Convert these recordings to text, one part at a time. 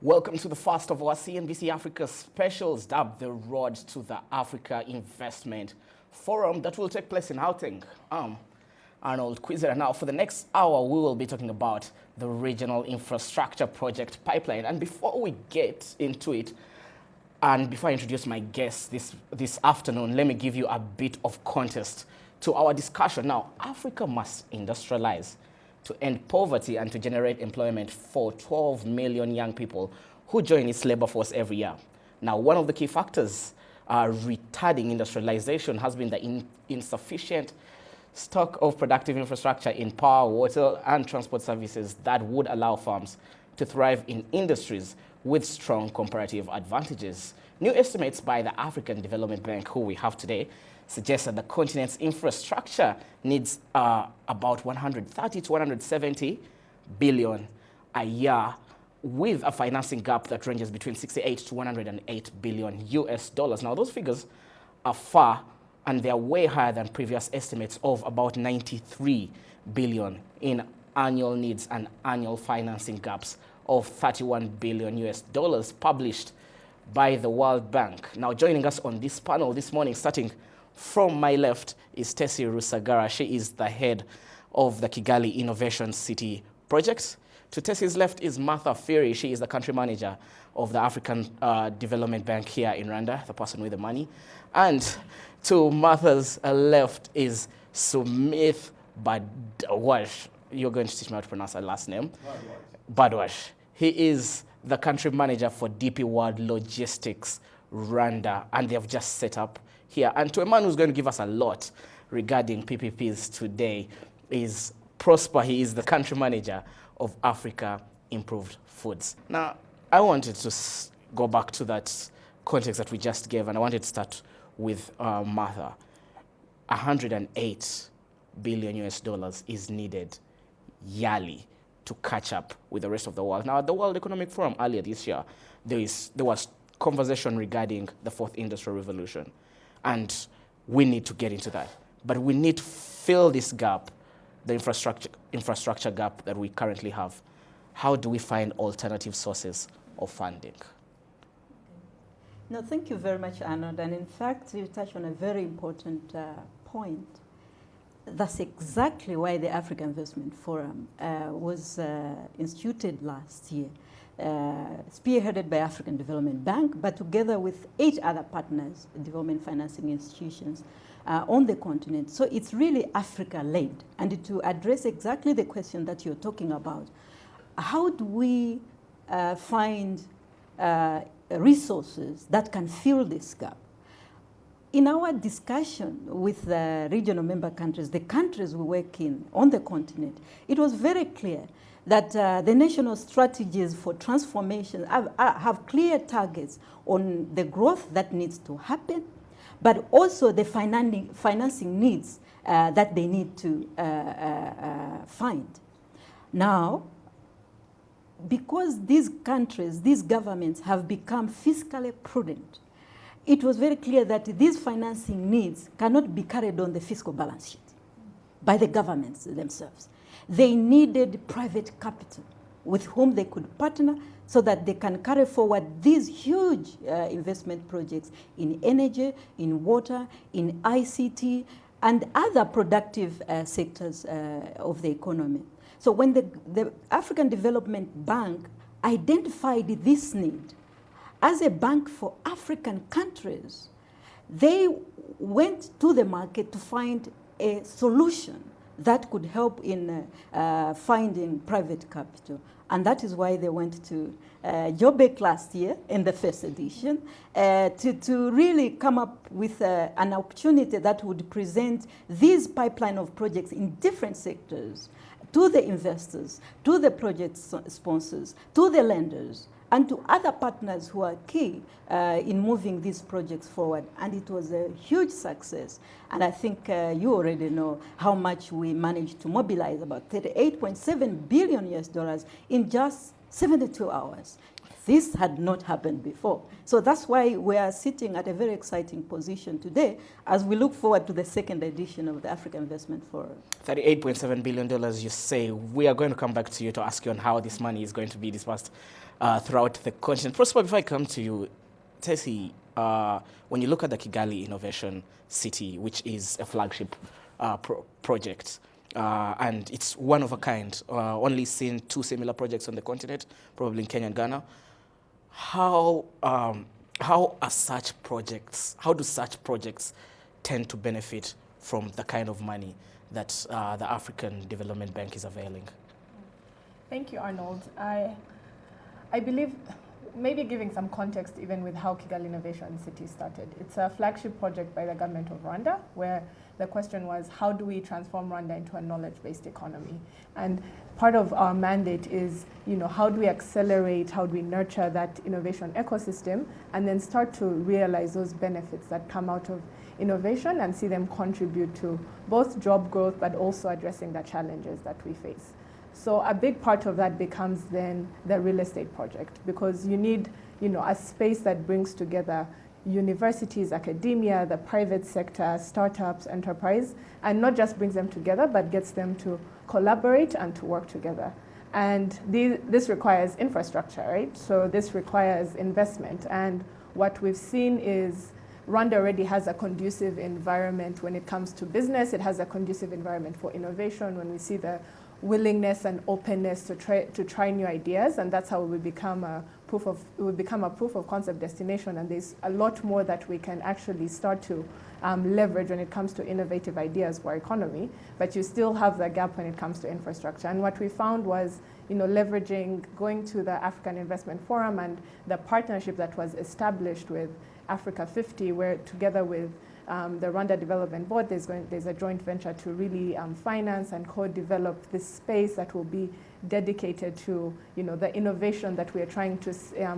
Welcome to the first of our CNBC Africa specials dubbed the Road to the Africa Investment Forum that will take place in Gauteng. Arnold Quizzer. Now, for the next hour, we will be talking about the regional infrastructure project pipeline. And before we get into it, and before I introduce my guests this afternoon, let me give you a bit of context to our discussion. Now, Africa must industrialize to end poverty and to generate employment for 12 million young people who join its labor force every year. Now, one of the key factors retarding industrialization has been the insufficient stock of productive infrastructure in power, water, and transport services that would allow farms to thrive in industries with strong comparative advantages. New estimates by the African Development Bank, who we have today, suggest that the continent's infrastructure needs about 130 to 170 billion a year, with a financing gap that ranges between 68 to 108 billion US dollars. Now, those figures are far, and they're way higher than previous estimates of about 93 billion in annual needs and annual financing gaps of 31 billion US dollars published by the World Bank. Now, joining us on this panel this morning, starting from my left, is Tessie Rusagara. She is the head of the Kigali Innovation City Project. To Tessie's left is Martha Fury. She is the country manager of the African Development Bank here in Rwanda, the person with the money. And to Martha's left is Sumith Badwash. You're going to teach me how to pronounce her last name. Badwash. He is the country manager for DP World Logistics Rwanda, and they have just set up here. And to a man who's going to give us a lot regarding PPPs today is Prosper. He is the country manager of Africa Improved Foods. Now, I wanted to go back to that context that we just gave, and I wanted to start with Martha. 108 billion US dollars is needed yearly to catch up with the rest of the world. Now, at the World Economic Forum earlier this year, there was conversation regarding the fourth industrial revolution, and we need to get into that. But we need to fill this gap, the infrastructure gap that we currently have. How do we find alternative sources of funding? No, thank you very much, Arnold. And in fact, you touched on a very important point. That's exactly why the Africa Investment Forum was instituted last year, spearheaded by African Development Bank, but together with 8 other partners, development financing institutions on the continent. So it's really Africa-led. And to address exactly the question that you're talking about, how do we find resources that can fill this gap? In our discussion with the regional member countries, the countries we work in on the continent, it was very clear that the national strategies for transformation have clear targets on the growth that needs to happen, but also the financing needs that they need to find. Now, because these countries, these governments have become fiscally prudent, it was very clear that these financing needs cannot be carried on the fiscal balance sheet by the governments themselves. They needed private capital with whom they could partner so that they can carry forward these huge investment projects in energy, in water, in ICT, and other productive sectors of the economy. So when the African Development Bank identified this need as a bank for African countries, they went to the market to find a solution that could help in finding private capital. And that is why they went to Joburg last year in the first edition to really come up with an opportunity that would present this pipeline of projects in different sectors to the investors, to the project sponsors, to the lenders, and to other partners who are key in moving these projects forward. And it was a huge success. And I think you already know how much we managed to mobilize, about 38.7 billion US dollars in just 72 hours. This had not happened before. So that's why we are sitting at a very exciting position today as we look forward to the second edition of the Africa Investment Forum. $38.7 billion, you say. We are going to come back to you to ask you on how this money is going to be dispersed throughout the continent. Prosper, before I come to you, Tessie, when you look at the Kigali Innovation City, which is a flagship project, and it's one of a kind, only seen 2 similar projects on the continent, probably in Kenya and Ghana. How do such projects tend to benefit from the kind of money that the African Development Bank is availing? Thank you, Arnold. I believe, maybe giving some context even with how Kigali Innovation City started. It's a flagship project by the government of Rwanda, where the question was, how do we transform Rwanda into a knowledge-based economy? And part of our mandate is, how do we accelerate, how do we nurture that innovation ecosystem, and then start to realize those benefits that come out of innovation and see them contribute to both job growth, but also addressing the challenges that we face. So a big part of that becomes then the real estate project, because you need, a space that brings together universities, academia, the private sector, startups, enterprise, and not just brings them together, but gets them to collaborate and to work together. And this requires infrastructure, right? So this requires investment. And what we've seen is Rwanda already has a conducive environment when it comes to business. It has a conducive environment for innovation when we see the willingness and openness to try new ideas, and that's how we become a proof of concept destination. And there's a lot more that we can actually start to leverage when it comes to innovative ideas for our economy. But you still have the gap when it comes to infrastructure. And what we found was, leveraging, going to the African Investment Forum and the partnership that was established with Africa 50, where together with the Rwanda Development Board, there's a joint venture to really finance and co-develop this space that will be dedicated to, the innovation that we are trying to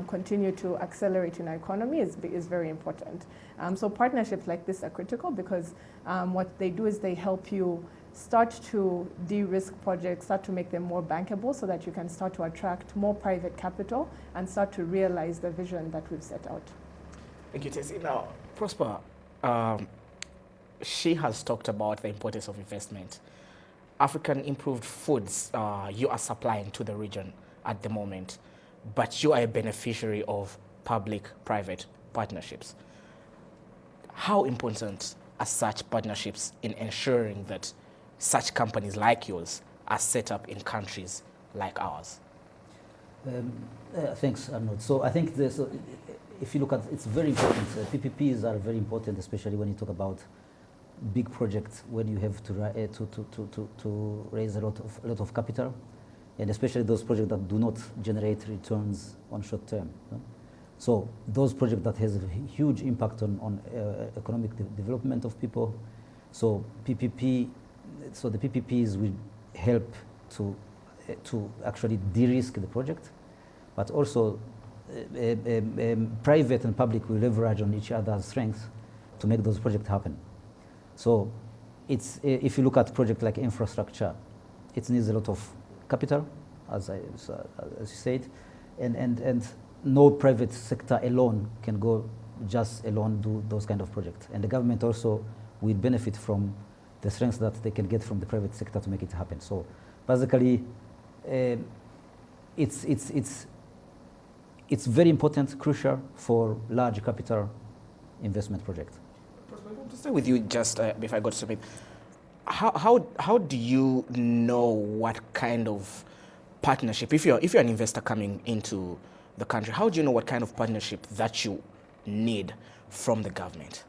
continue to accelerate in our economy is very important. So partnerships like this are critical, because what they do is they help you start to de-risk projects, start to make them more bankable, so that you can start to attract more private capital and start to realize the vision that we've set out. Thank you, Tessie. Now, Prosper, she has talked about the importance of investment. African improved foods you are supplying to the region at the moment, but you are a beneficiary of public-private partnerships. How important are such partnerships in ensuring that such companies like yours are set up in countries like ours? Thanks, Arnold. So I think if you look at, it's very important. PPPs are very important, especially when you talk about big projects, when you have to raise a lot of capital, and especially those projects that do not generate returns on short term. So those projects that has a huge impact on economic development of people. So the PPPs will help to actually de-risk the project, but also private and public will leverage on each other's strengths to make those projects happen. So if you look at projects like infrastructure, it needs a lot of capital, as you said, and no private sector alone can go just alone do those kind of projects. And the government also will benefit from the strengths that they can get from the private sector to make it happen. So basically, it's very important, crucial for large capital investment projects. To stay with you just before I go to submit, how do you know what kind of partnership, if you're an investor coming into the country, how do you know what kind of partnership that you need from the government?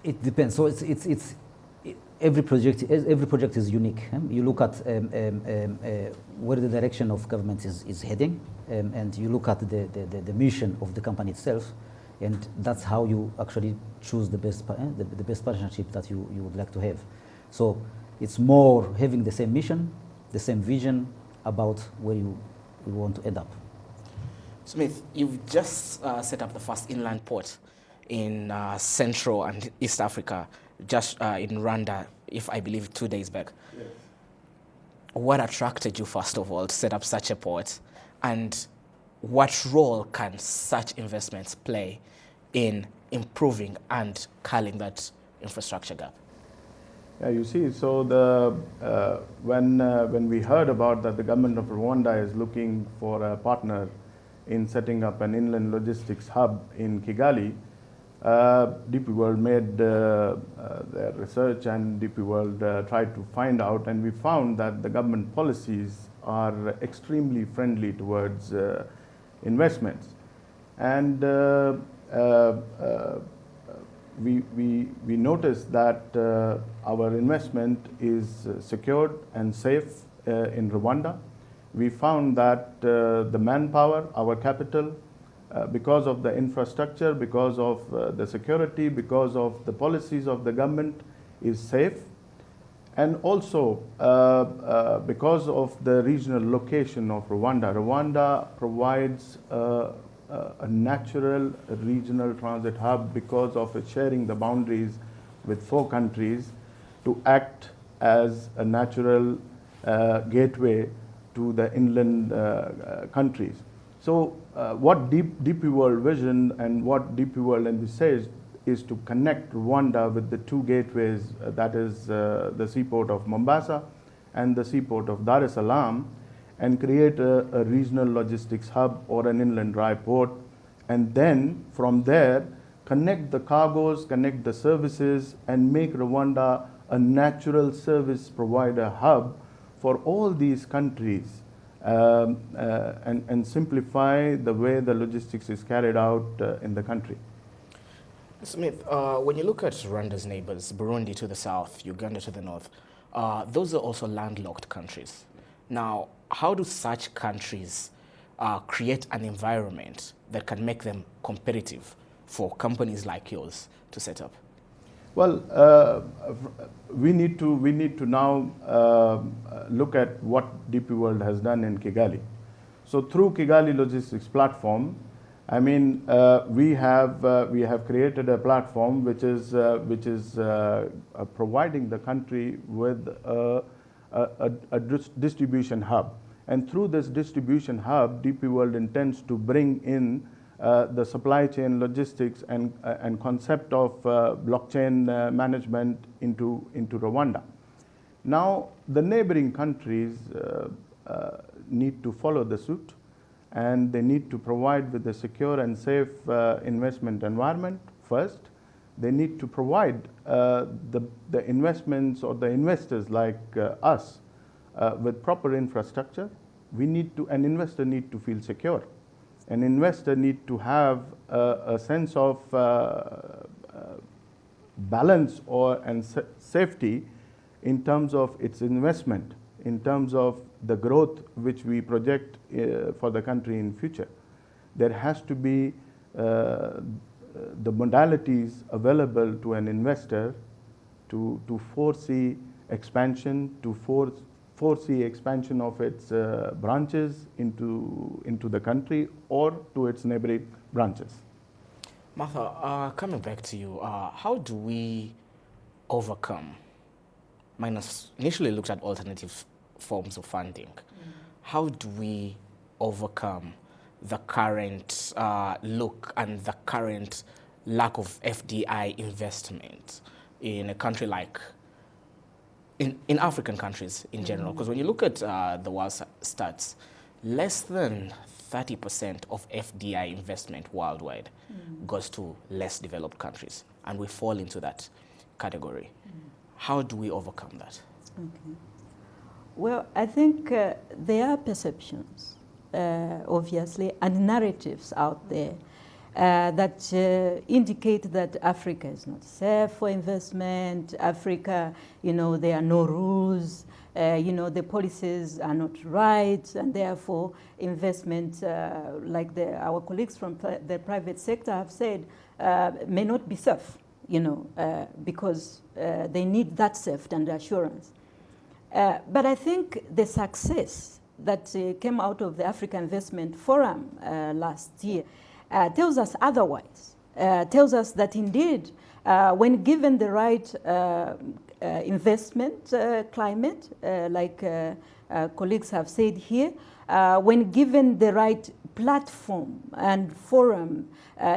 It depends. So every project is unique. You look at where the direction of government is heading, and you look at the mission of the company itself, and that's how you actually choose the best partnership that you would like to have. So it's more having the same mission, the same vision about where you want to end up. Smith, you've just set up the first inland port in Central and East Africa, just in Rwanda, if I believe 2 days back. Yes. what attracted you, first of all, to set up such a port, and what role can such investments play in improving and culling that infrastructure gap? Yeah, you see, so when we heard about that the government of Rwanda is looking for a partner in setting up an inland logistics hub in Kigali, DP World made their research, and DP World tried to find out, and we found that the government policies are extremely friendly towards investments. And we noticed that our investment is secured and safe in Rwanda. We found that the manpower, our capital, because of the infrastructure, because of the security, because of the policies of the government, is safe. And also because of the regional location of Rwanda. Rwanda provides a natural regional transit hub because of it sharing the boundaries with 4 countries to act as a natural gateway to the inland countries. So what DP World vision and what DP World envisaged is to connect Rwanda with the 2 gateways, that is the seaport of Mombasa and the seaport of Dar es Salaam, and create a regional logistics hub or an inland dry port, and then from there connect the cargoes, connect the services, and make Rwanda a natural service provider hub for all these countries, and simplify the way the logistics is carried out in the country. Smith, when you look at Rwanda's neighbors, Burundi to the south, Uganda to the north, those are also landlocked countries. Now, how do such countries create an environment that can make them competitive for companies like yours to set up? Well, we need to now look at what DP World has done in Kigali. So through Kigali Logistics Platform, I mean, we have created a platform which is providing the country with a distribution hub, and through this distribution hub, DP World intends to bring in the supply chain logistics and concept of blockchain management into Rwanda. Now, the neighboring countries need to follow the suit, and they need to provide with a secure and safe investment environment first. They need to provide the investments or the investors like us with proper infrastructure. An investor need to feel secure. An investor need to have a sense of balance and safety in terms of its investment, in terms of the growth which we project for the country in future. There has to be the modalities available to an investor to foresee expansion, to foresee expansion of its branches into the country or to its neighboring branches. Martha, coming back to you, how do we overcome, Minus initially looked at alternative forms of funding. How do we overcome the current look and the current lack of FDI investment in a country like, in African countries in general? Because when you look at the world stats, less than 30% of FDI investment worldwide goes to less developed countries, and we fall into that category. How do we overcome that? Okay. Well, I think there are perceptions, obviously, and narratives out there that indicate that Africa is not safe for investment. Africa, there are no rules. The policies are not right, and therefore investment, like our colleagues from the private sector have said, may not be safe, because they need that safety and assurance. But I think the success that came out of the Africa Investment Forum last year tells us otherwise, tells us that indeed, when given the right investment climate, like colleagues have said here, when given the right platform and forum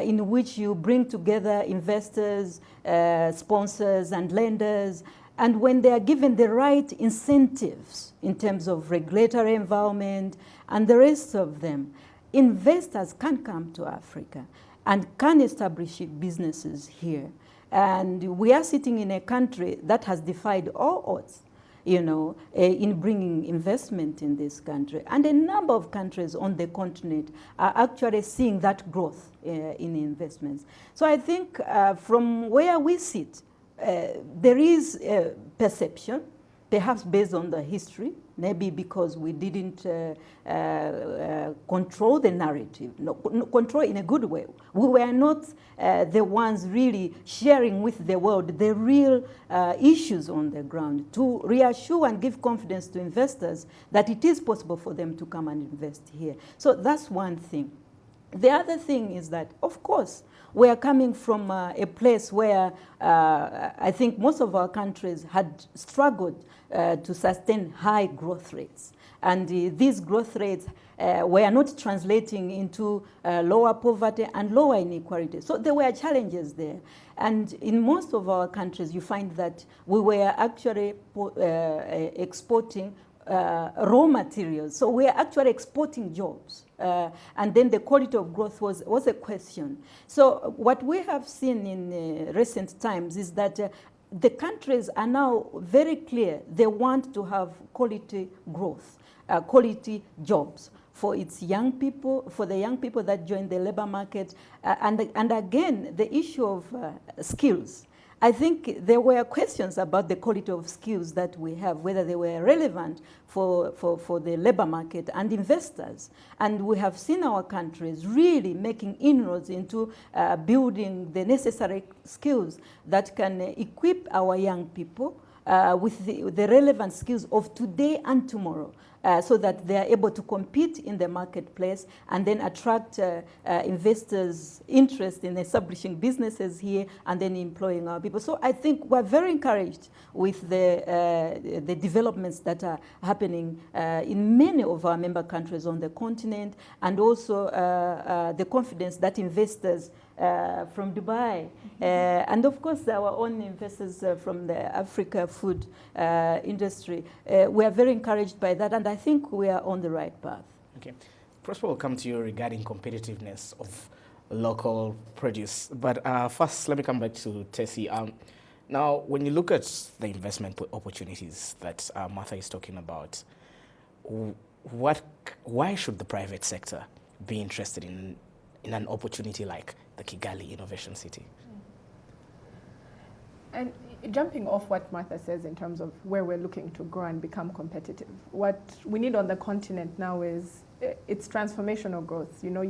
in which you bring together investors, sponsors, and lenders, and when they are given the right incentives in terms of regulatory environment and the rest of them, investors can come to Africa and can establish businesses here. And we are sitting in a country that has defied all odds, you know, in bringing investment in this country. And a number of countries on the continent are actually seeing that growth in investments. So I think from where we sit, there is a perception, perhaps based on the history, maybe because we didn't control the narrative, control in a good way. We were not the ones really sharing with the world the real issues on the ground to reassure and give confidence to investors that it is possible for them to come and invest here. So that's one thing. The other thing is that, of course, we are coming from a place where I think most of our countries had struggled to sustain high growth rates. And these growth rates were not translating into lower poverty and lower inequality. So there were challenges there. And in most of our countries, you find that we were actually exporting raw materials. So we are actually exporting jobs. And then the quality of growth was a question. So what we have seen in recent times is that the countries are now very clear. They want to have quality growth, quality jobs for its young people, for the young people that join the labor market. And again, the issue of skills. I think there were questions about the quality of skills that we have, whether they were relevant for the labor market and investors. And we have seen our countries really making inroads into building the necessary skills that can equip our young people with the relevant skills of today and tomorrow. So that they are able to compete in the marketplace and then attract investors' interest in establishing businesses here and then employing our people. So I think we're very encouraged with the developments that are happening in many of our member countries on the continent, and also the confidence that investors from Dubai, and of course our own investors from the Africa food industry. We are very encouraged by that, and I think we are on the right path. Okay. Prosper will come to you regarding competitiveness of local produce. But first, let me come back to Tessie. Now, when you look at the investment opportunities that Martha is talking about, why should the private sector be interested in an opportunity like the Kigali Innovation City? And jumping off what Martha says in terms of where we're looking to grow and become competitive, what we need on the continent now is it's transformational growth. You know,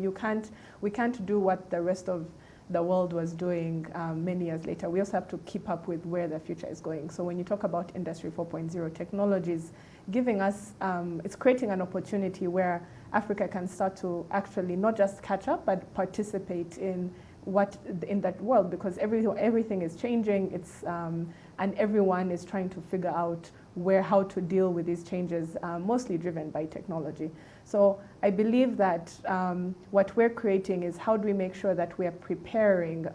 we can't do what the rest of the world was doing many years later. We also have to keep up with where the future is going. So when you talk about Industry 4.0 technologies, giving us, it's creating an opportunity where Africa can start to actually not just catch up, but participate in that world, because everything is changing. It's and everyone is trying to figure out how to deal with these changes, mostly driven by technology. So I believe that what we're creating is how do we make sure that we are preparing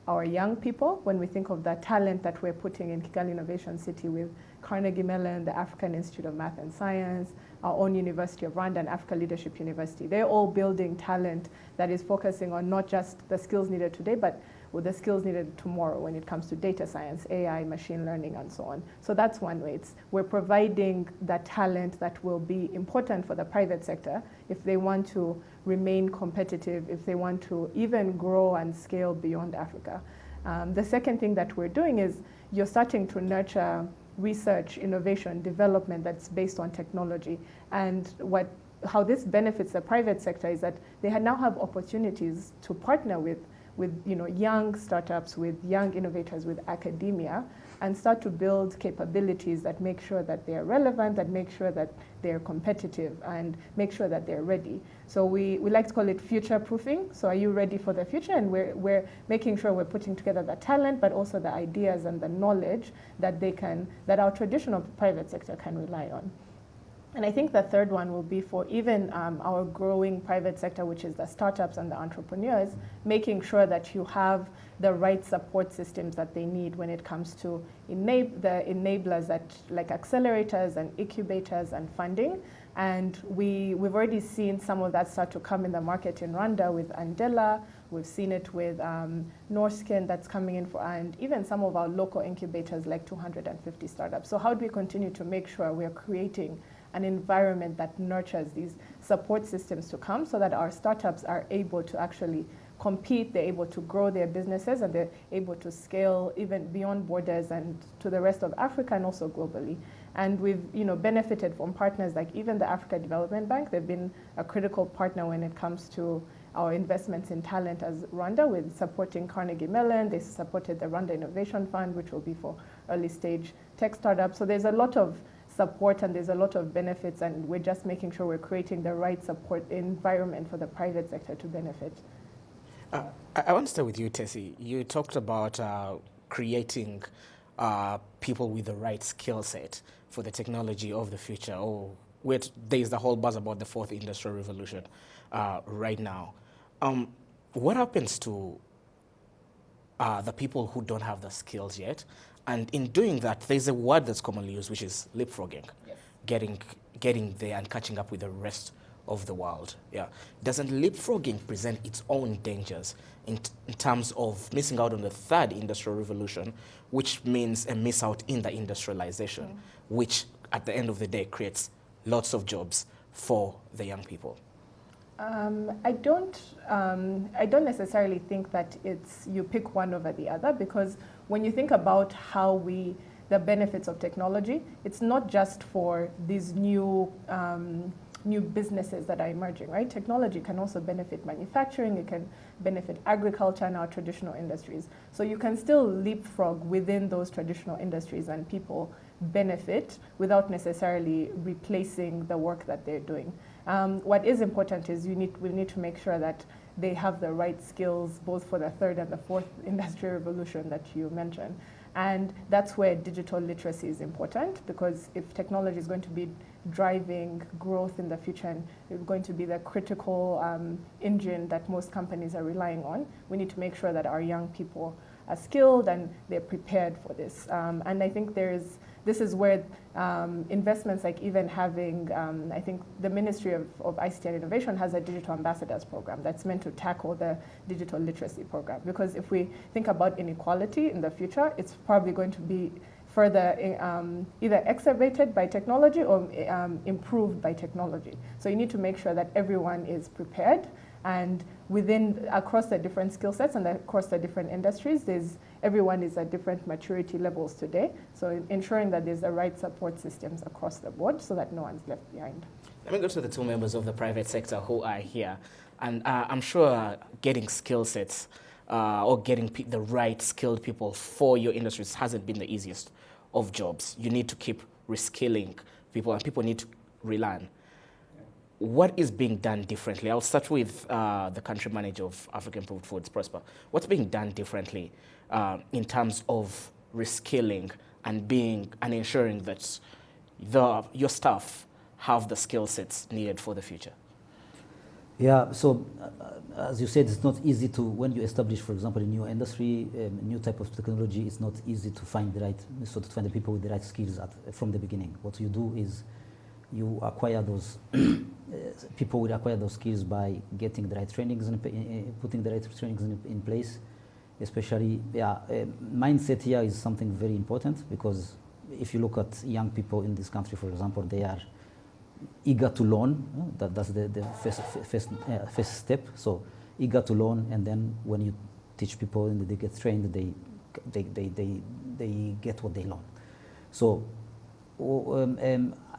our young people when we think of the talent that we're putting in Kigali Innovation City with Carnegie Mellon, the African Institute of Math and Science, our own University of Rwanda, and Africa Leadership University. They're all building talent that is focusing on not just the skills needed today, but with the skills needed tomorrow when it comes to data science, AI, machine learning, and so on. So that's one way. We're providing that talent that will be important for the private sector if they want to remain competitive, if they want to even grow and scale beyond Africa. The second thing that we're doing is you're starting to nurture research, innovation, development that's based on technology. And how this benefits the private sector is that they now have opportunities to partner with young startups, with young innovators, with academia, and start to build capabilities that make sure that they are relevant, that make sure that they're competitive, and make sure that they're ready. So we like to call it future proofing. So are you ready for the future? And we're making sure we're putting together the talent, but also the ideas and the knowledge that that our traditional private sector can rely on. And I think the third one will be for even our growing private sector, which is the startups and the entrepreneurs, making sure that you have the right support systems that they need when it comes to the enablers that, like accelerators and incubators and funding. And we've already seen some of that start to come in the market in Rwanda with Andela. We've seen it with Norskin that's coming in, and even some of our local incubators like 250 startups. So how do we continue to make sure we're creating an environment that nurtures these support systems to come so that our startups are able to actually compete, they're able to grow their businesses, and they're able to scale even beyond borders and to the rest of Africa and also globally. And we've benefited from partners like even the Africa Development Bank. They've been a critical partner when it comes to our investments in talent as Rwanda, with supporting Carnegie Mellon. They supported the Rwanda Innovation Fund, which will be for early stage tech startups. So there's a lot of support and there's a lot of benefits, and we're just making sure we're creating the right support environment for the private sector to benefit. I want to start with you, Tessie. You talked about creating people with the right skill set for the technology of the future. There's the whole buzz about the fourth industrial revolution right now. What happens to the people who don't have the skills yet? And in doing that, there's a word that's commonly used, which is leapfrogging, yes. Getting there and catching up with the rest of the world. Yeah. Doesn't leapfrogging present its own dangers in terms of missing out on the third industrial revolution, which means a miss out in the industrialization, which at the end of the day creates lots of jobs for the young people? I don't necessarily think that you pick one over the other, because when you think about the benefits of technology, it's not just for these new businesses that are emerging, right? Technology can also benefit manufacturing, it can benefit agriculture and our traditional industries. So you can still leapfrog within those traditional industries and people benefit without necessarily replacing the work that they're doing. What is important is we need to make sure that they have the right skills both for the third and the fourth industrial revolution that you mentioned. And that's where digital literacy is important, because if technology is going to be driving growth in the future and it's going to be the critical engine that most companies are relying on, we need to make sure that our young people are skilled and they're prepared for this. And I think this is where investments like even having, I think the Ministry of ICT and Innovation has a digital ambassadors program that's meant to tackle the digital literacy program. Because if we think about inequality in the future, it's probably going to be further either exacerbated by technology or improved by technology. So you need to make sure that everyone is prepared, and across the different skill sets and across the different industries, everyone is at different maturity levels today. So ensuring that there's the right support systems across the board so that no one's left behind. Let me go to the two members of the private sector who are here. And I'm sure getting skill sets or getting the right skilled people for your industries hasn't been the easiest of jobs. You need to keep reskilling people, and people need to relearn. What is being done differently? I'll start with the country manager of African Improved Foods, Prosper. What's being done differently in terms of reskilling and ensuring that your staff have the skill sets needed for the future? Yeah, so as you said, it's not easy when you establish, for example, a new industry, a new type of technology, it's not easy to find the people with the right skills from the beginning. What you do is you acquire those, people will acquire those skills by getting the right trainings and putting the right trainings in place. Especially, mindset here is something very important, because if you look at young people in this country, for example, they are eager to learn. That's the first step. So eager to learn, and then when you teach people and they get trained, they get what they learn. So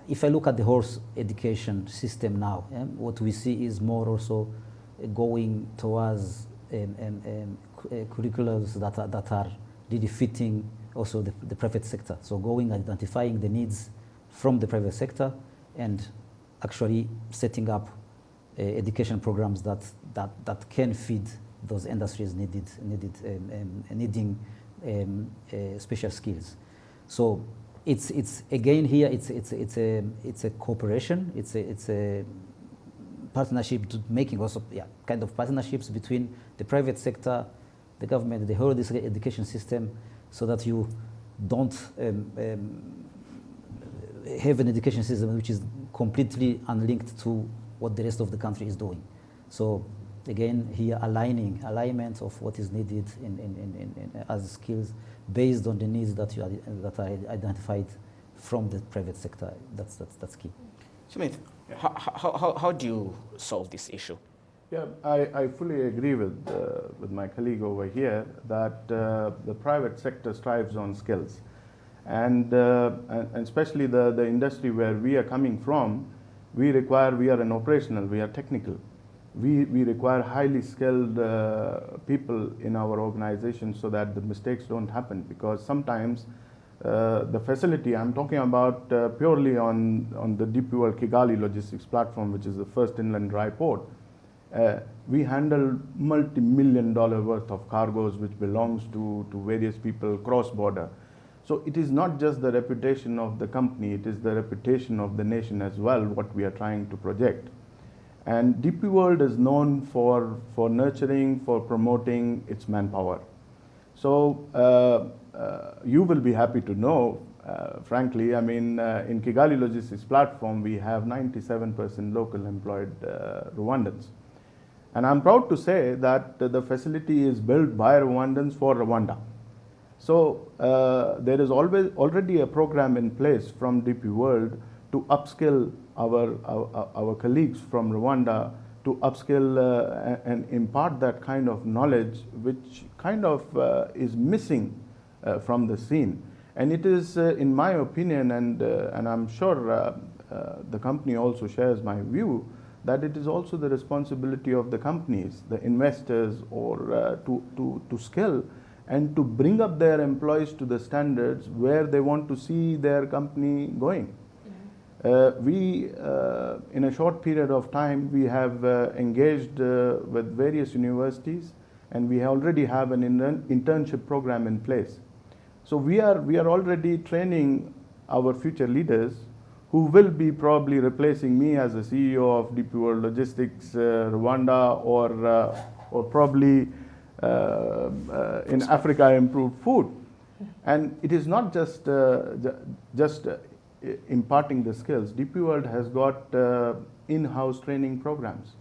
if I look at the whole education system now, what we see is more also going towards curriculums that are really fitting also the private sector. So going identifying the needs from the private sector and actually setting up education programs that can feed those industries needing special skills. So it's again here it's a cooperation. It's a partnership to making also kind of partnerships between the private sector, the government, the whole education system, so that you don't have an education system which is completely unlinked to what the rest of the country is doing. So again, here alignment of what is needed as skills based on the needs that are identified from the private sector. That's key. Sumit, how do you solve this issue? Yeah, I fully agree with my colleague over here that the private sector strives on skills, and especially the industry where we are coming from, we are an operational, we are technical. We require highly skilled people in our organization so that the mistakes don't happen, because sometimes the facility, I'm talking about purely on the DP World Kigali logistics platform, which is the first inland dry port. We handle multi-million-dollar worth of cargoes which belongs to various people cross-border. So it is not just the reputation of the company, it is the reputation of the nation as well, what we are trying to project. And DP World is known for nurturing, for promoting its manpower. So you will be happy to know, frankly, I mean, in Kigali Logistics Platform, we have 97% local employed Rwandans. And I'm proud to say that the facility is built by Rwandans for Rwanda. So there is already a program in place from DP World to upskill our colleagues from Rwanda, to upskill and impart that kind of knowledge which kind of is missing from the scene. And it is, in my opinion, and I'm sure the company also shares my view, that it is also the responsibility of the companies, the investors, or to skill and to bring up their employees to the standards where they want to see their company going. We, in a short period of time, we have engaged with various universities, and we already have an internship program in place. So we are already training our future leaders who will be probably replacing me as the CEO of DP World Logistics Rwanda, or probably in Africa Improved Food. And it is not just imparting the skills. DP World has got in-house training programs.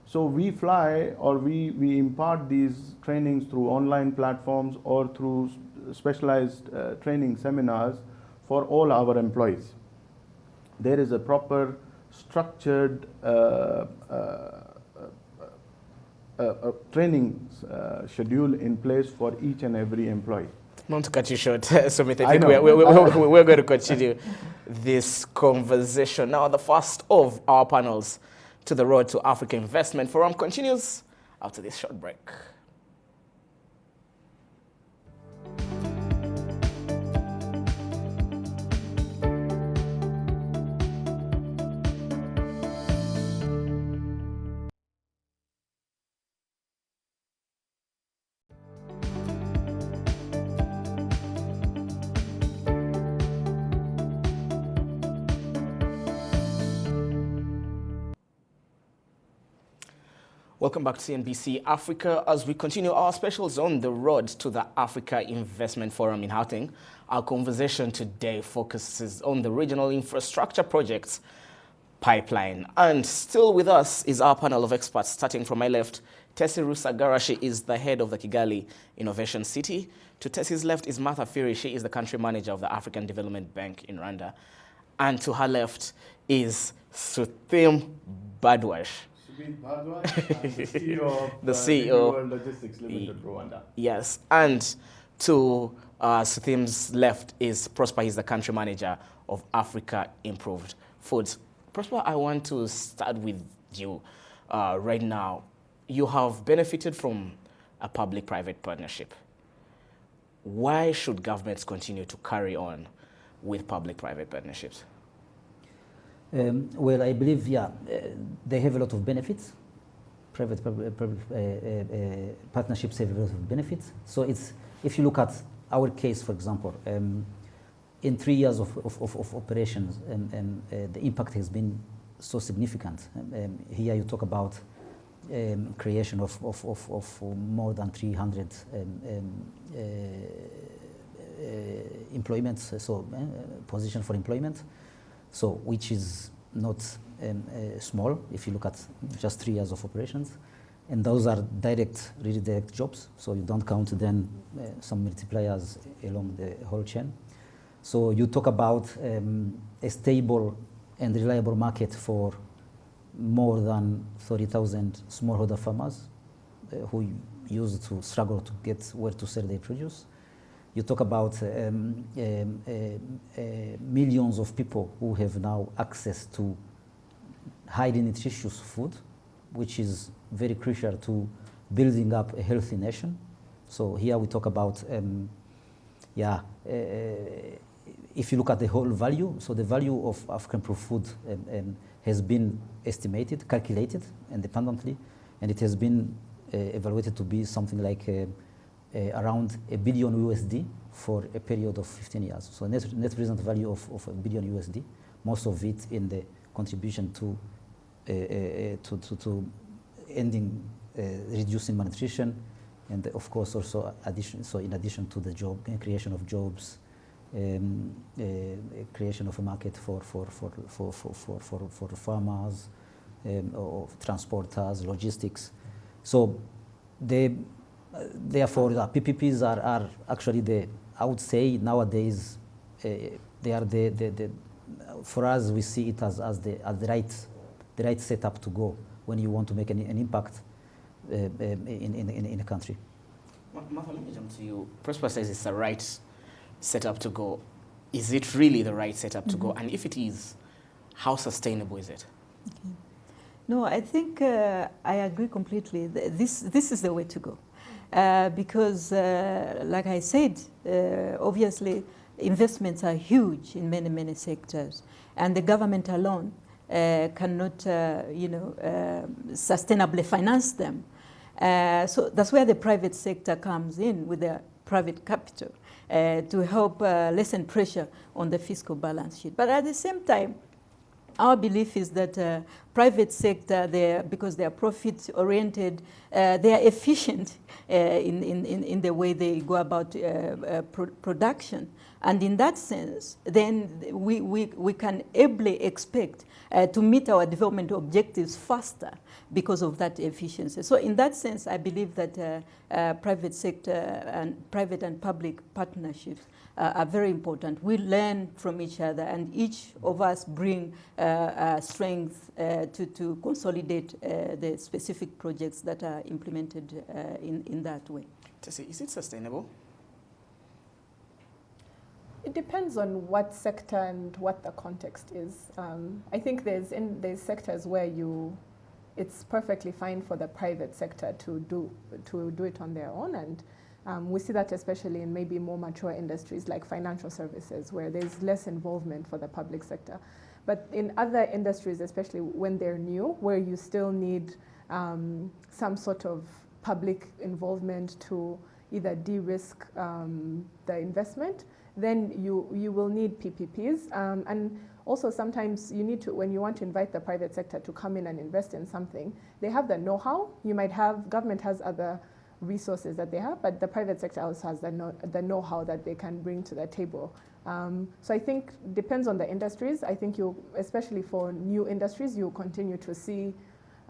So we fly, or we impart these trainings through online platforms or through specialized training seminars for all our employees. There is a proper structured training schedule in place for each and every employee. Not to cut you short, Sumit, I think we're going to continue this conversation. Now, the first of our panels to the Road to Africa Investment Forum continues after this short break. Welcome back to CNBC Africa. As we continue our specials on the road to the Africa Investment Forum in Gauteng, our conversation today focuses on the regional infrastructure projects pipeline. And still with us is our panel of experts. Starting from my left, Tessie Rusagara. She is the head of the Kigali Innovation City. To Tessie's left is Martha Fury. She is the country manager of the African Development Bank in Rwanda. And to her left is Suthim Badwash. The CEO of World Logistics Limited, Rwanda. Yes, and to Suthim's left is Prosper. He's the country manager of Africa Improved Foods. Prosper, I want to start with you right now. You have benefited from a public-private partnership. why should governments continue to carry on with public-private partnerships? Well, I believe, they have a lot of benefits. Private-public partnerships have a lot of benefits. So if you look at our case, for example, in 3 years of operations, the impact has been so significant. Here you talk about creation of more than 300 employments, so position for employment, so which is not small if you look at just 3 years of operations. And those are really direct jobs, so you don't count then some multipliers along the whole chain. So you talk about a stable and reliable market for more than 30,000 smallholder farmers who used to struggle to get where to sell their produce. You talk about millions of people who have now access to highly nutritious food, which is very crucial to building up a healthy nation. So here we talk about, if you look at the whole value, so the value of African food has been estimated, calculated independently, and it has been evaluated to be something like around $1 billion for a period of 15 years. So net present value of $1 billion, most of it in the contribution to ending, reducing malnutrition, and of course also in addition to the creation of jobs, creation of a market for farmers, or transporters, logistics. So therefore, the PPPs are actually I would say nowadays they are for us, we see it as the right setup to go when you want to make an impact in a country. Martha, let me jump to you. Prosper says it's the right setup to go. Is it really the right setup to go? And if it is, how sustainable is it? Okay. No, I think I agree completely. This is the way to go. Because, like I said, obviously investments are huge in many, many sectors, and the government alone cannot, sustainably finance them. So that's where the private sector comes in with their private capital to help lessen pressure on the fiscal balance sheet. But at the same time, our belief is that private sector, because they are profit-oriented, they are efficient in the way they go about production. And in that sense, then we can ably expect to meet our development objectives faster because of that efficiency. So in that sense, I believe that private sector and private and public partnerships are very important. We learn from each other, and each of us bring strength to consolidate the specific projects that are implemented in that way. Tessie, is it sustainable? It depends on what sector and what the context is. I think there's sectors where it's perfectly fine for the private sector to do it on their own, and we see that especially in maybe more mature industries like financial services, where there's less involvement for the public sector. But in other industries, especially when they're new, where you still need some sort of public involvement to either de-risk the investment, then you will need PPPs. And also sometimes you need to, when you want to invite the private sector to come in and invest in something, they have the know-how. You might have, government has other resources that they have, but the private sector also has the know-how that they can bring to the table. So I think depends on the industries. I think especially for new industries, you'll continue to see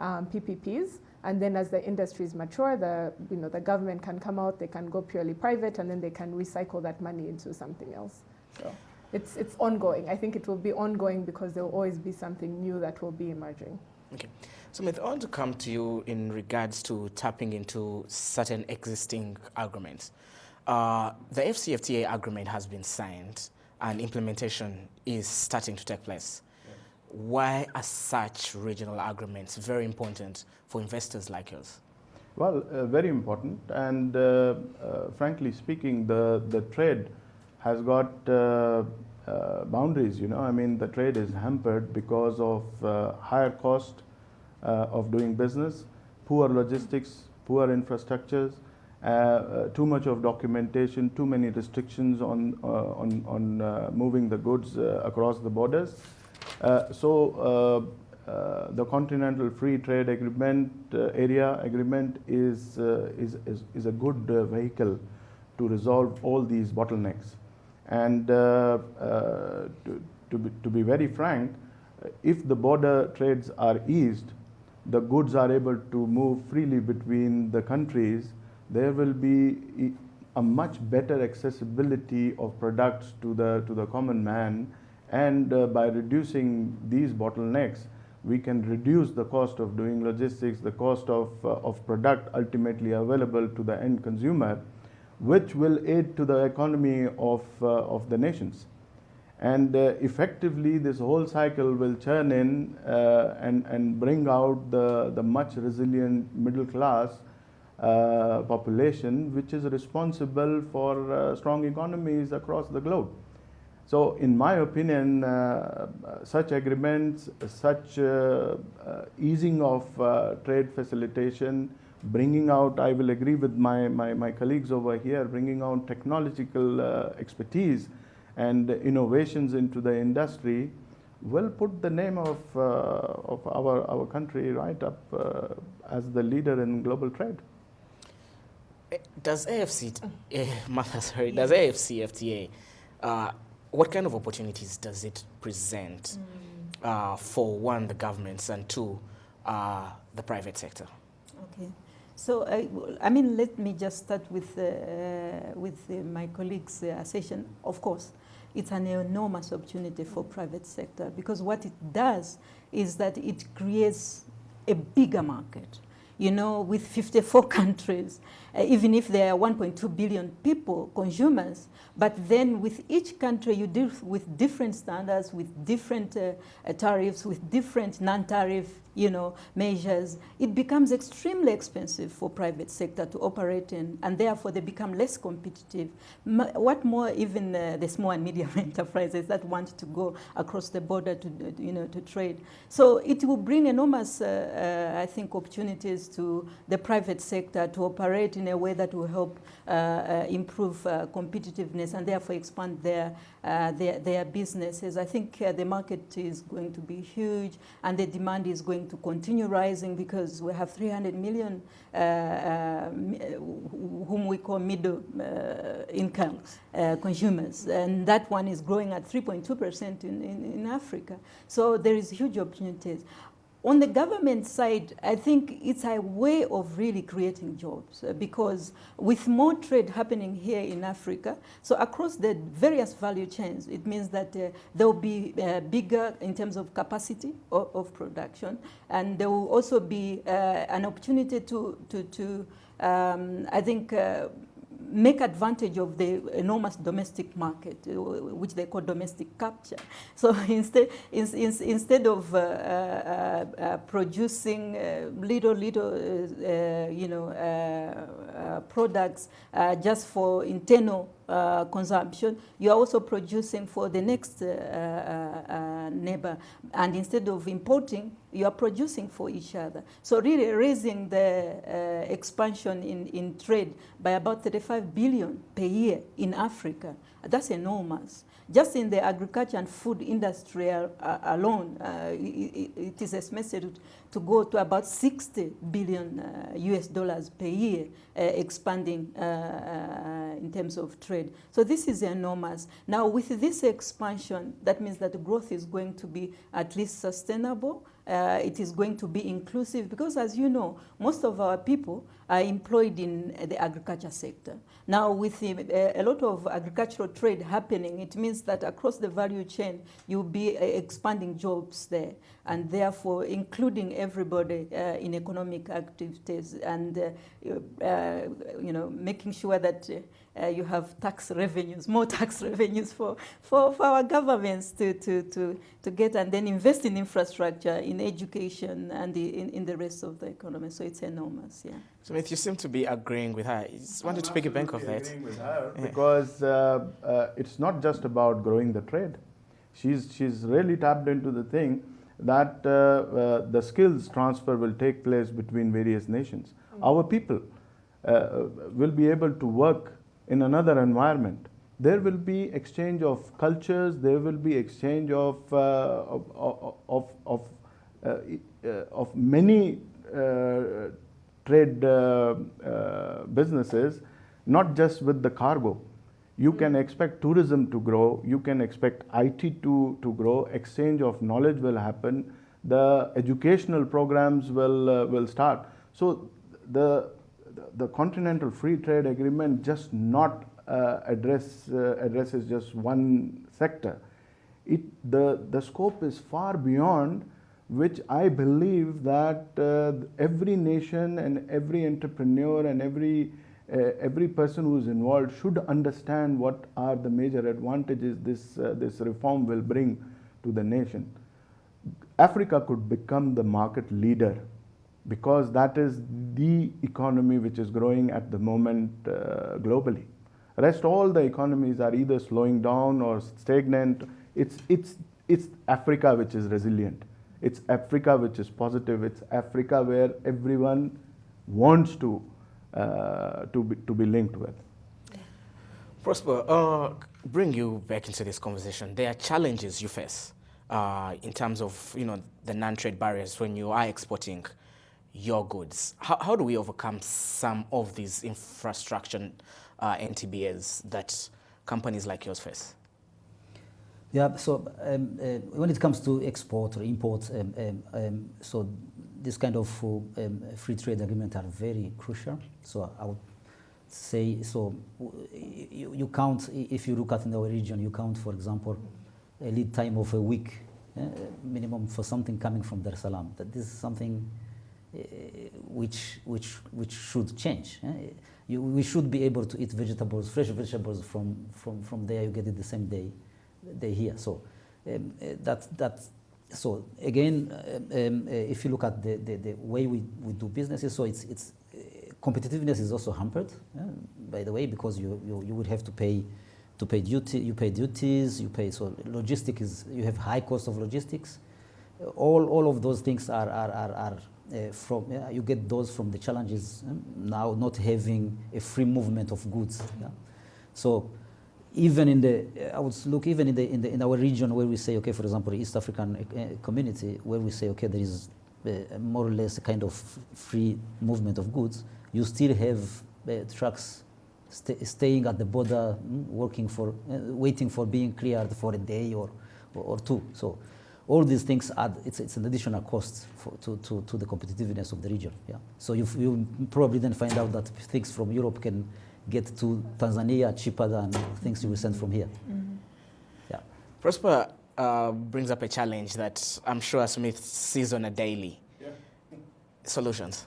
PPPs. And then as the industries mature, the government can come out, they can go purely private, and then they can recycle that money into something else. So it's ongoing. I think it will be ongoing because there will always be something new that will be emerging. Okay. So I want to come to you in regards to tapping into certain existing agreements. The FCFTA agreement has been signed and implementation is starting to take place. Why are such regional agreements very important for investors like yours? Well, very important, and frankly speaking, the trade has got boundaries. I mean, the trade is hampered because of higher cost of doing business, poor logistics, poor infrastructures, too much of documentation, too many restrictions on moving the goods across the borders. The Continental Free Trade Agreement, Area Agreement, is a good vehicle to resolve all these bottlenecks. And to be very frank, if the border trades are eased, the goods are able to move freely between the countries, there will be a much better accessibility of products to the common man, and by reducing these bottlenecks, we can reduce the cost of doing logistics, the cost of product ultimately available to the end consumer, which will aid to the economy of the nations. And effectively, this whole cycle will churn in and bring out the much resilient middle class population, which is responsible for strong economies across the globe. So in my opinion, such agreements, such easing of trade facilitation, bringing out, I will agree with my colleagues over here, bringing out technological expertise and innovations into the industry will put the name of our country right up as the leader in global trade. Does AFCFTA, what kind of opportunities does it present for one, the governments, and two, the private sector? Okay. So, I mean, let me just start with my colleague's assertion. Of course, it's an enormous opportunity for private sector, because what it does is that it creates a bigger market. With 54 countries, even if there are 1.2 billion people, consumers, but then with each country you deal with different standards, with different tariffs, with different non-tariff, measures. It becomes extremely expensive for private sector to operate in, and therefore they become less competitive. What more, even the small and medium enterprises that want to go across the border to trade. So it will bring enormous, I think, opportunities to the private sector to operate in a way that will help improve competitiveness and therefore expand their businesses. I think the market is going to be huge, and the demand is going to continue rising, because we have 300 million whom we call middle income consumers, and that one is growing at 3.2% in Africa. So there is huge opportunities. On the government side, I think it's a way of really creating jobs, because with more trade happening here in Africa, so across the various value chains, it means that there will be bigger in terms of capacity of production, and there will also be an opportunity to I think, make advantage of the enormous domestic market, which they call domestic capture. So instead of producing little products just for internal consumption, you are also producing for the next neighbor, and instead of importing, you are producing for each other. So really raising the expansion in trade by about 35 billion per year in Africa, that's enormous. Just in the agriculture and food industry alone, it is estimated to go to about 60 billion US dollars per year, expanding in terms of trade. So this is enormous. Now with this expansion, that means that the growth is going to be at least sustainable. It is going to be inclusive, because as you know, most of our people are employed in the agriculture sector. Now with a lot of agricultural trade happening, it means that across the value chain, you'll be expanding jobs there, and therefore including everybody in economic activities, and making sure that you have tax revenues, more tax revenues for our governments to get and then invest in infrastructure, in education, and in the rest of the economy. So it's enormous, yeah. Smith, you seem to be agreeing with her. I just wanted to pick a bank of that. Agreeing with her because it's not just about growing the trade. She's really tapped into the thing that the skills transfer will take place between various nations. Our people will be able to work in another environment. There will be exchange of cultures. There will be exchange of many trade businesses, not just with the cargo. You can expect tourism to grow. You can expect IT to grow. Exchange of knowledge will happen. The educational programs will start. So the Continental Free Trade Agreement just not addresses just one sector. The scope is far beyond, which I believe that every nation and every entrepreneur and every person who is involved should understand what are the major advantages this reform will bring to the nation. Africa could become the market leader because that is the economy which is growing at the moment globally. Rest all the economies are either slowing down or stagnant. It's Africa which is resilient. It's Africa which is positive. It's Africa where everyone wants to be linked with. Prosper, bring you back into this conversation. There are challenges you face in terms of the non-trade barriers when you are exporting your goods. How do we overcome some of these infrastructure NTBAs that companies like yours face? Yeah, so when it comes to export or import, so this kind of free trade agreement are very crucial. So I would say, so you count, if you look at in our region, you count, for example, a lead time of a week minimum for something coming from Dar es Salaam. That this is something which should change. We should be able to eat vegetables, fresh vegetables from there. You get it the same day here. So so again, if you look at the way we do businesses, so it's competitiveness is also hampered, by the way, because you would have to pay duty, you pay duties, so logistics is, you have high cost of logistics. All of those things are from you get those from the challenges now not having a free movement of goods. Yeah? So even I would look even in our region where we say, okay, for example, the East African community, where we say, okay, there is more or less a kind of free movement of goods, you still have trucks staying at the border, working waiting for being cleared for a day or two. So all these things add, it's an additional cost to the competitiveness of the region. Yeah. So you probably then find out that things from Europe can get to Tanzania cheaper than things you will send from here. Mm-hmm. Yeah. Prosper brings up a challenge that I'm sure Smith sees on a daily. Yeah. Solutions.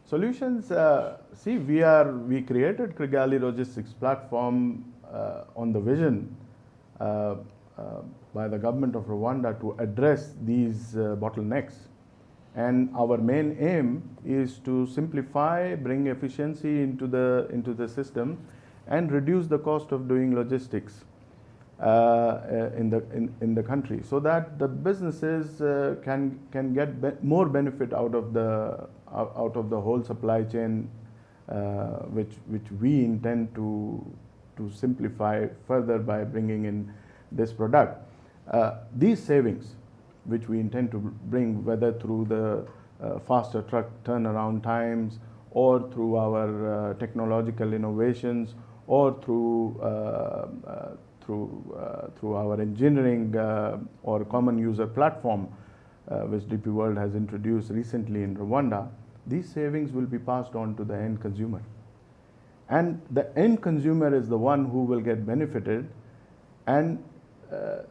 See, we created Kigali Logistics Platform on the vision by the government of Rwanda to address these bottlenecks. And our main aim is to simplify, bring efficiency into the system, and reduce the cost of doing logistics in the country, so that the businesses can get more benefit out of the whole supply chain, which we intend to simplify further by bringing in this product. These savings, which we intend to bring, whether through the faster truck turnaround times, or through our technological innovations, or through our engineering or common user platform, which DP World has introduced recently in Rwanda, these savings will be passed on to the end consumer. And the end consumer is the one who will get benefited, and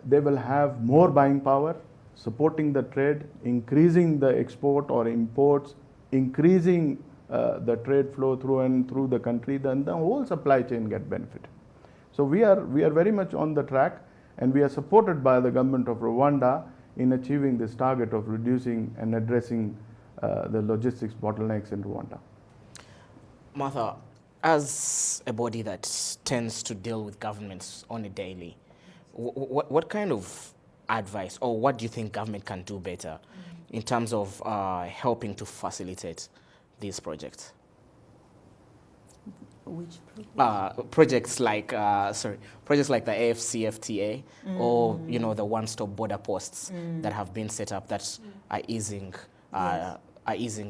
they will have more buying power, supporting the trade, increasing the export or imports, increasing the trade flow through and through the country, then the whole supply chain get benefited. So we are very much on the track, and we are supported by the government of Rwanda in achieving this target of reducing and addressing the logistics bottlenecks in Rwanda. Martha, as a body that tends to deal with governments on a daily, what kind of advice, or what do you think government can do better in terms of helping to facilitate these projects? Which projects like projects like the AFCFTA, or the one-stop border posts that have been set up that are easing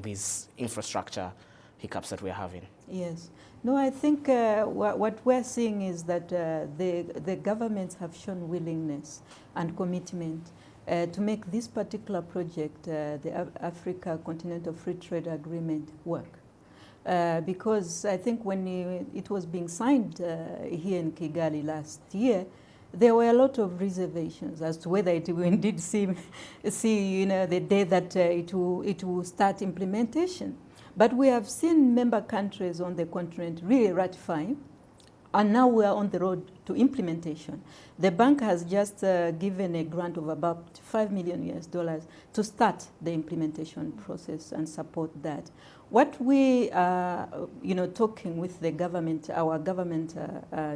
these infrastructure hiccups that we're having. Yes. No, I think what we're seeing is that the governments have shown willingness and commitment to make this particular project, the Africa Continental Free Trade Agreement, work. Because I think when it was being signed here in Kigali last year, there were a lot of reservations as to whether it will indeed see the day that it will start implementation. But we have seen member countries on the continent really ratifying, and now we are on the road to implementation. The bank has just given a grant of about $5 million to start the implementation process and support that. What we are, talking with the government, our government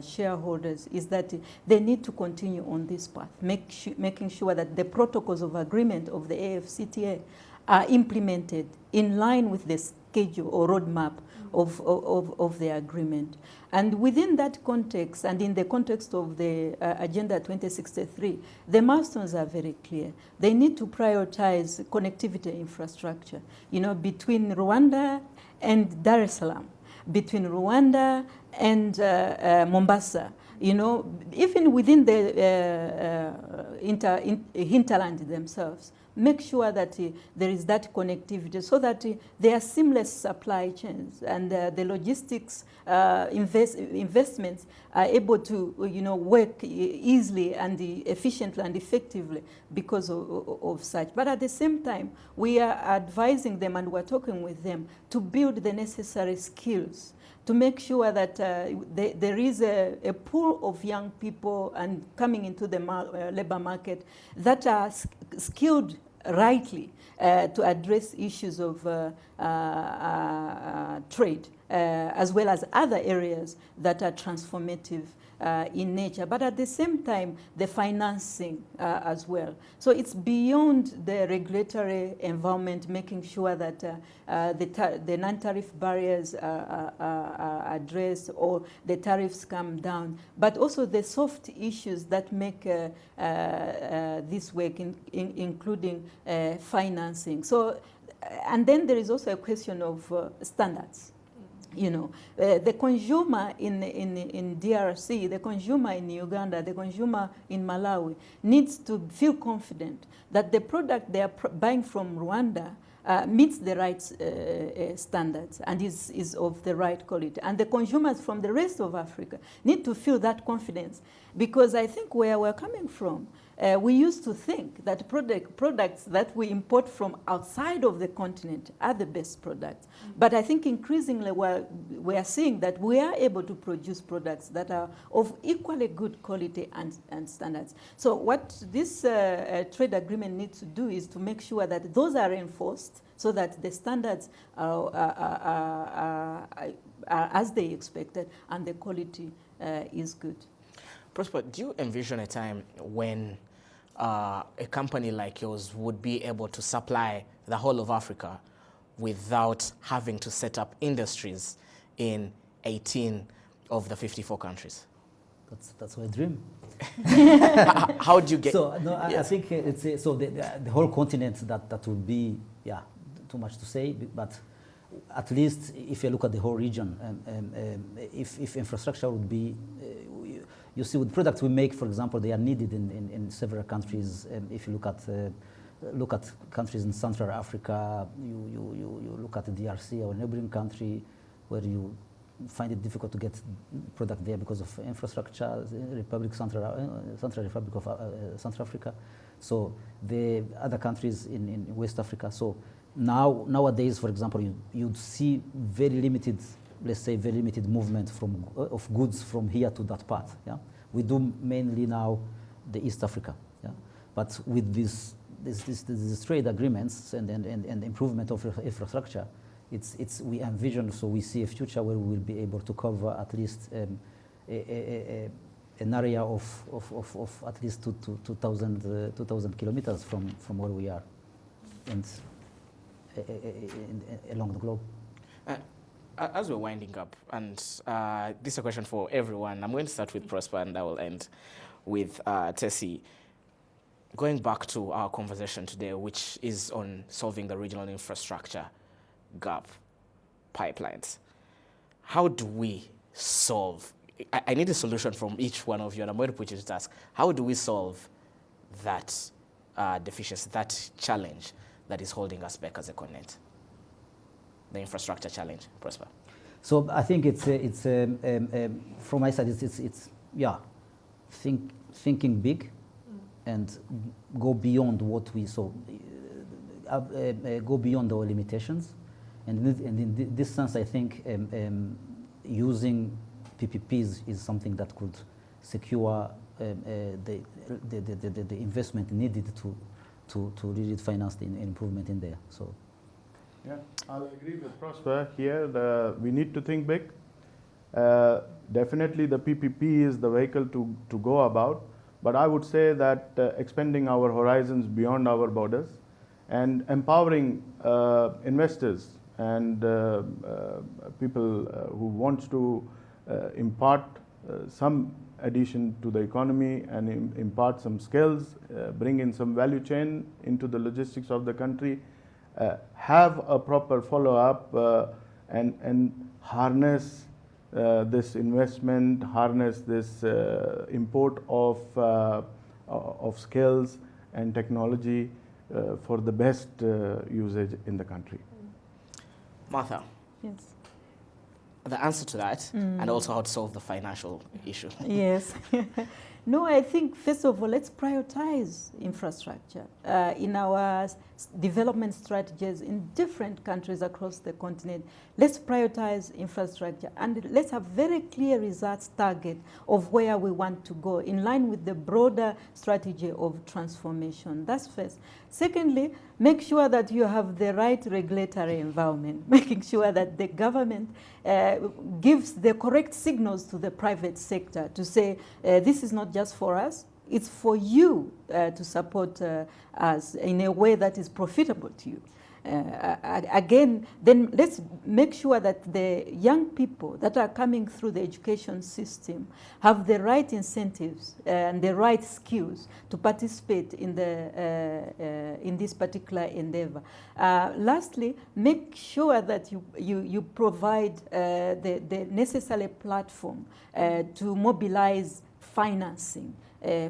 shareholders, is that they need to continue on this path, making sure that the protocols of agreement of the AFCTA are implemented in line with the schedule or roadmap of the agreement. And within that context, and in the context of the Agenda 2063, the milestones are very clear. They need to prioritize connectivity infrastructure, between Rwanda and Dar es Salaam, between Rwanda and Mombasa, even within the hinterland themselves. Make sure that there is that connectivity so that there are seamless supply chains, and the logistics investments are able to work easily and efficiently and effectively because of such. But at the same time, we are advising them and we're talking with them to build the necessary skills to make sure that there is a pool of young people and coming into the labor market that are skilled rightly to address issues of trade, as well as other areas that are transformative in nature, but at the same time, the financing as well. So it's beyond the regulatory environment, making sure that the non-tariff barriers are addressed or the tariffs come down, but also the soft issues that make this work, including financing. So, and then there is also a question of standards. The consumer in DRC, the consumer in Uganda, the consumer in Malawi needs to feel confident that the product they are buying from Rwanda meets the right standards and is of the right quality. And the consumers from the rest of Africa need to feel that confidence, because I think where we're coming from, we used to think that products that we import from outside of the continent are the best products. But I think increasingly we are seeing that we are able to produce products that are of equally good quality and standards. So what this trade agreement needs to do is to make sure that those are enforced so that the standards are as they expected and the quality is good. Prosper, do you envision a time when a company like yours would be able to supply the whole of Africa without having to set up industries in 18 of the 54 countries? That's my dream. How do you get? So no, yes. I think it's so the whole continent that would be too much to say, but at least if you look at the whole region, if infrastructure would be, you see, with products we make, for example, they are needed in several countries. If you look at countries in Central Africa, you look at the DRC or neighboring country where you find it difficult to get product there because of infrastructure, Central Republic of Central Africa. So the other countries in West Africa. So Nowadays, for example, you'd see very limited, let's say, very limited movement of goods from here to that part. Yeah, we do mainly now the East Africa. Yeah, but with these trade agreements and improvement of infrastructure, we envision, so we see a future where we will be able to cover at least an area of at least 2,000 kilometers from where we are, and along the globe. As we're winding up, and this is a question for everyone, I'm going to start with Prosper and I will end with Tessie. Going back to our conversation today, which is on solving the regional infrastructure gap, pipelines. How do we solve? I need a solution from each one of you, and I'm going to put you to task. How do we solve that deficiency, that challenge that is holding us back as a continent? The infrastructure challenge, Prosper. So I think it's from my side, it's thinking big and go beyond what we saw, go beyond our limitations. And in this sense, I think using PPPs is something that could secure the investment needed to really finance the improvement in there. So, yeah, I'll agree with Prosper here. We need to think big. Definitely, the PPP is the vehicle to go about. But I would say that expanding our horizons beyond our borders and empowering investors and people who want to impart some addition to the economy and impart some skills, bring in some value chain into the logistics of the country, have a proper follow-up and harness this investment, harness this import of skills and technology for the best usage in the country. Martha. Yes. The answer to that, and also how to solve the financial issue. Yes. No, I think, first of all, let's prioritize infrastructure in our development strategies in different countries across the continent. Let's prioritize infrastructure and let's have very clear results target of where we want to go in line with the broader strategy of transformation. That's first. Secondly, make sure that you have the right regulatory environment, making sure that the government gives the correct signals to the private sector to say, this is not just for us, it's for you to support us in a way that is profitable to you. Again, then let's make sure that the young people that are coming through the education system have the right incentives and the right skills to participate in this particular endeavor. Lastly, make sure that you provide the necessary platform to mobilize financing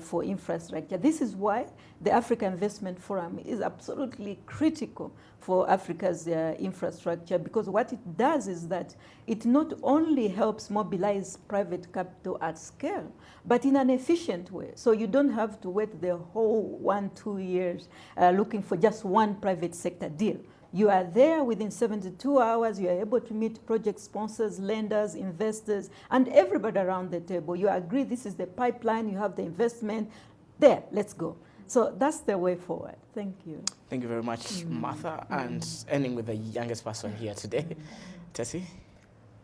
for infrastructure. This is why the Africa Investment Forum is absolutely critical for Africa's infrastructure, because what it does is that it not only helps mobilize private capital at scale, but in an efficient way. So you don't have to wait the whole 1-2 years looking for just one private sector deal. You are there within 72 hours, you are able to meet project sponsors, lenders, investors, and everybody around the table. You agree this is the pipeline, you have the investment, there, let's go. So that's the way forward. Thank you. Thank you very much, Martha. And ending with the youngest person here today, Tessie.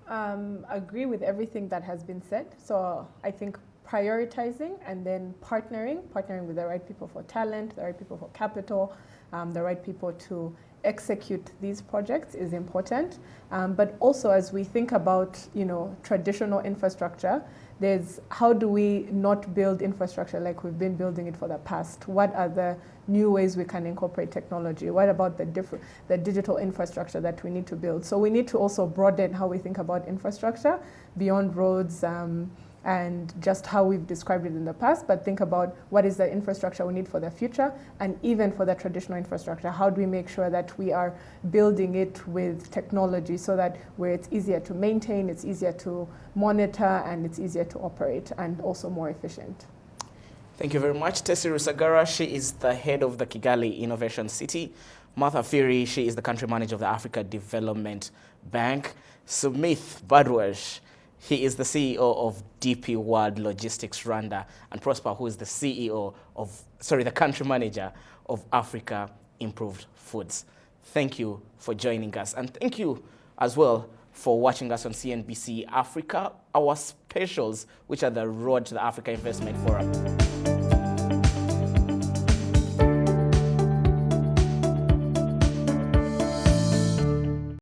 Agree with everything that has been said. So I think prioritizing and then partnering with the right people for talent, the right people for capital, the right people to execute these projects is important. But also as we think about, traditional infrastructure, there's how do we not build infrastructure like we've been building it for the past? What are the new ways we can incorporate technology? What about the digital infrastructure that we need to build? So we need to also broaden how we think about infrastructure beyond roads and just how we've described it in the past, but think about what is the infrastructure we need for the future, and even for the traditional infrastructure, how do we make sure that we are building it with technology so that where it's easier to maintain, it's easier to monitor, and it's easier to operate, and also more efficient. Thank you very much, Tessie Rusagara. She is the head of the Kigali Innovation City. Martha Firi, she is the country manager of the Africa Development Bank. Sumith Badwash, he is the CEO of DP World Logistics Rwanda. And Prosper, who is the the country manager of Africa Improved Foods. Thank you for joining us. And thank you as well for watching us on CNBC Africa, our specials, which are the Road to the Africa Investment Forum.